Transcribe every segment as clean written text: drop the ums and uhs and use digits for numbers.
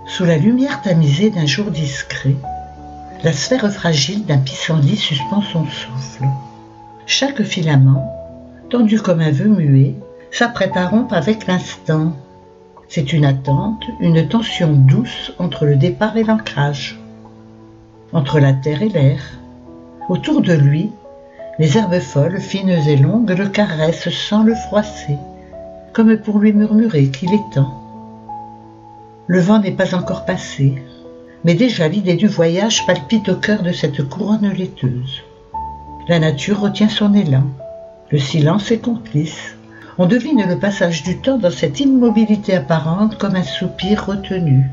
Sous la lumière tamisée d'un jour discret, la sphère fragile d'un pissenlit suspend son souffle. Chaque filament, tendu comme un vœu muet, s'apprête à rompre avec l'instant. C'est une attente, une tension douce entre le départ et l'ancrage, entre la terre et l'air. Autour de lui, les herbes folles, fines et longues, le caressent sans le froisser, comme pour lui murmurer qu'il est temps. Le vent n'est pas encore passé, mais déjà l'idée du voyage palpite au cœur de cette couronne laiteuse. La nature retient son élan, le silence est complice. On devine le passage du temps dans cette immobilité apparente comme un soupir retenu.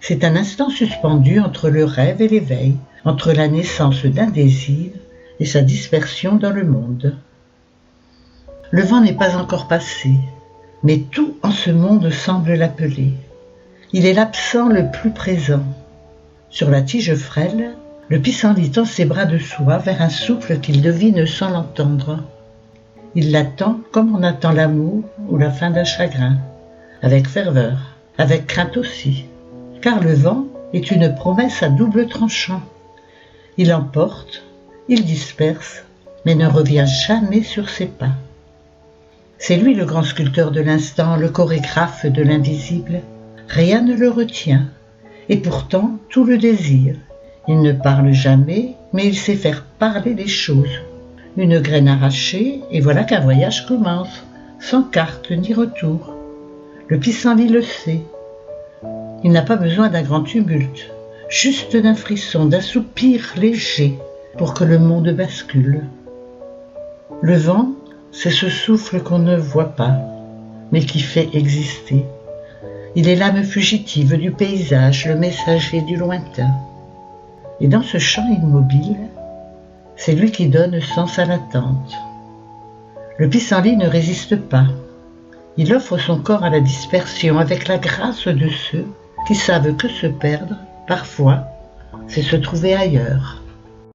C'est un instant suspendu entre le rêve et l'éveil, entre la naissance d'un désir et sa dispersion dans le monde. Le vent n'est pas encore passé, mais tout en ce monde semble l'appeler. Il est l'absent le plus présent. Sur la tige frêle, le pissenlit tend ses bras de soie vers un souffle qu'il devine sans l'entendre. Il l'attend comme on attend l'amour ou la fin d'un chagrin, avec ferveur, avec crainte aussi, car le vent est une promesse à double tranchant. Il emporte, il disperse, mais ne revient jamais sur ses pas. C'est lui le grand sculpteur de l'instant, le chorégraphe de l'invisible. Rien ne le retient, et pourtant tout le désire. Il ne parle jamais, mais il sait faire parler les choses. Une graine arrachée, et voilà qu'un voyage commence, sans carte ni retour. Le pissenlit le sait. Il n'a pas besoin d'un grand tumulte, juste d'un frisson, d'un soupir léger, pour que le monde bascule. Le vent, c'est ce souffle qu'on ne voit pas, mais qui fait exister. Il est l'âme fugitive du paysage, le messager du lointain. Et dans ce chant immobile, c'est lui qui donne sens à l'attente. Le pissenlit ne résiste pas. Il offre son corps à la dispersion avec la grâce de ceux qui savent que se perdre, parfois, c'est se trouver ailleurs.